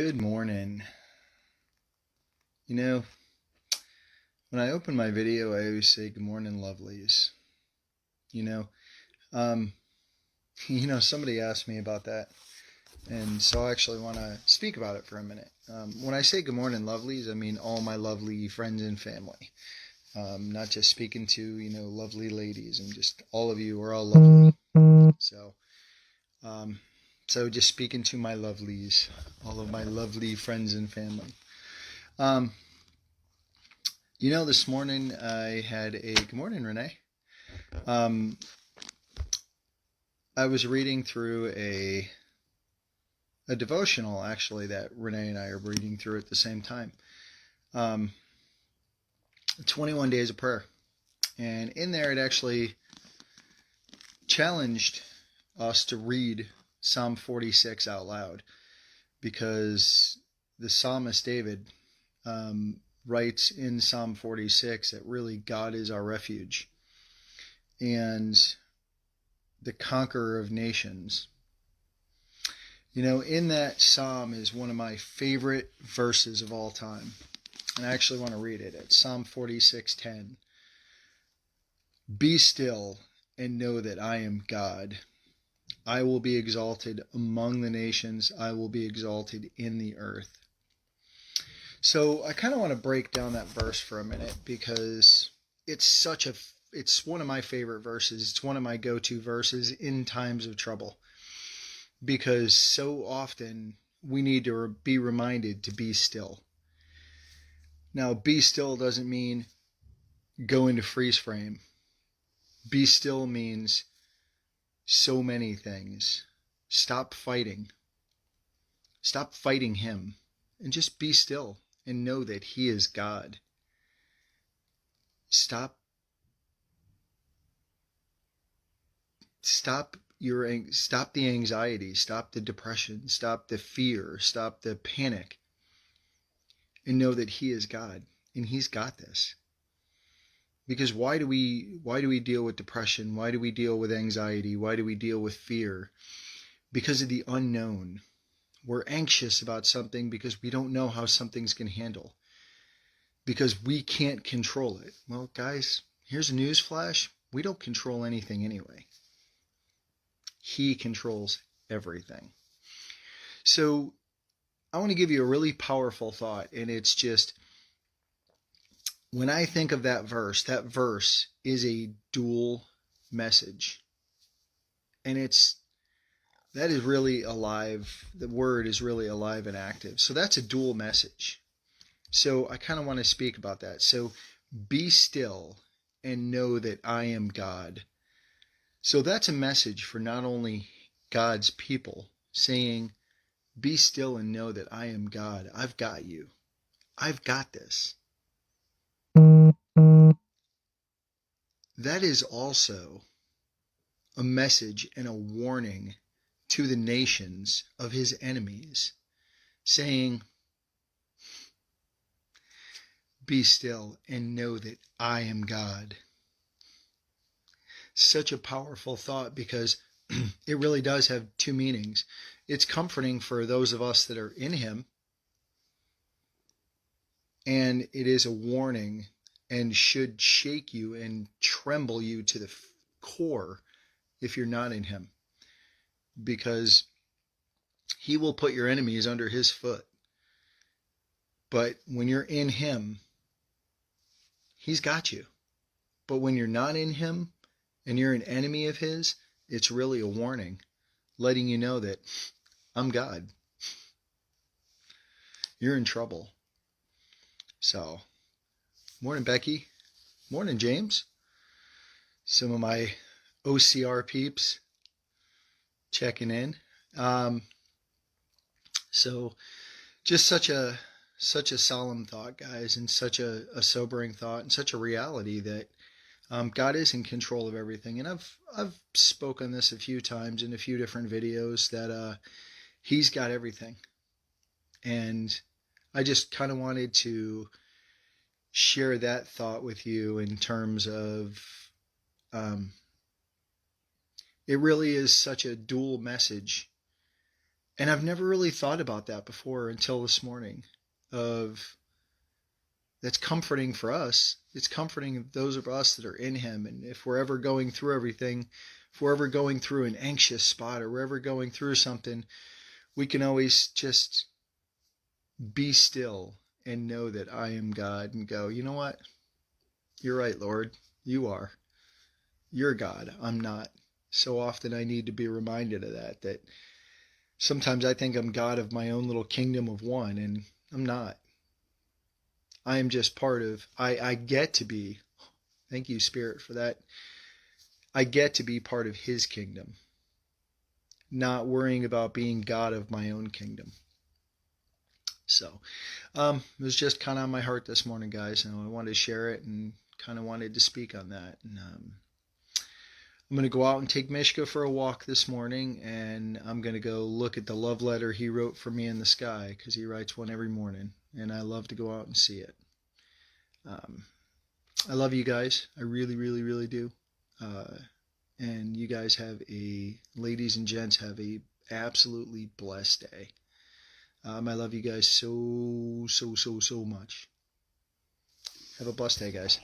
Good morning. You know, when I open my video, I always say good morning, lovelies. You know, um, somebody asked me about that, and so I actually want to speak about it for a minute. When I say good morning, lovelies, I mean all my lovely friends and family. Not just speaking to, lovely ladies. I'm just, all of you are all lovely. So, um, so just speaking to my lovelies, all of my lovely friends and family. This morning I had good morning, Renee. I was reading through a devotional, actually, that Renee and I are reading through at the same time. 21 Days of Prayer. And in there, it actually challenged us to read Psalm 46 out loud, because the psalmist David writes in Psalm 46 that really God is our refuge and the conqueror of nations. In that psalm is one of my favorite verses of all time. And I actually want to read it. It's Psalm 46:10. Be still and know that I am God. I will be exalted among the nations. I will be exalted in the earth. So I kind of want to break down that verse for a minute, because it's one of my favorite verses. It's one of my go-to verses in times of trouble, because so often we need to be reminded to be still. Now, be still doesn't mean go into freeze frame. Be still means so many things. Stop fighting. Stop fighting him, and just be still and know that he is God. Stop the anxiety, stop the depression, stop the fear, stop the panic, and know that he is God and he's got this. Because why do we deal with depression? Why do we deal with anxiety? Why do we deal with fear? Because of the unknown. We're anxious about something because we don't know how something's going to handle, because we can't control it. Well, guys, here's a news flash. We don't control anything anyway. He controls everything. So I want to give you a really powerful thought, and it's just, when I think of that verse is a dual message. And that is really alive. The word is really alive and active. So that's a dual message. So I kind of want to speak about that. So be still and know that I am God. So that's a message for not only God's people, saying, be still and know that I am God. I've got you. I've got this. That is also a message and a warning to the nations of his enemies, saying, be still and know that I am God. Such a powerful thought, because it really does have two meanings. It's comforting for those of us that are in him, and it is a warning and should shake you and tremble you to the core if you're not in him, because he will put your enemies under his foot. But when you're in him, he's got you. But when you're not in him and you're an enemy of his, it's really a warning, letting you know that I'm God. You're in trouble. So, morning, Becky. Morning, James. Some of my OCR peeps checking in. So just such a solemn thought, guys, and such a sobering thought, and such a reality that God is in control of everything. And I've spoken this a few times in a few different videos, that he's got everything. And I just kind of wanted to share that thought with you, in terms of it really is such a dual message. And I've never really thought about that before until this morning. Of That's comforting for us. It's comforting those of us that are in Him. And if we're ever going through everything, if we're ever going through an anxious spot, or we're ever going through something, we can always just be still and know that I am God, and go, you know what? You're right, Lord. You are. You're God. I'm not. So often I need to be reminded of that sometimes I think I'm God of my own little kingdom of one, and I'm not. I am just part of, I get to be, thank you, Spirit, for that. I get to be part of His kingdom, not worrying about being God of my own kingdom. So it was just kind of on my heart this morning, guys, and I wanted to share it and kind of wanted to speak on that. And I'm going to go out and take Mishka for a walk this morning, and I'm going to go look at the love letter he wrote for me in the sky, because he writes one every morning, and I love to go out and see it. I love you guys. I really, really, really do. And you guys ladies and gents, have a absolutely blessed day. I love you guys so, so, so, so much. Have a blessed day, guys.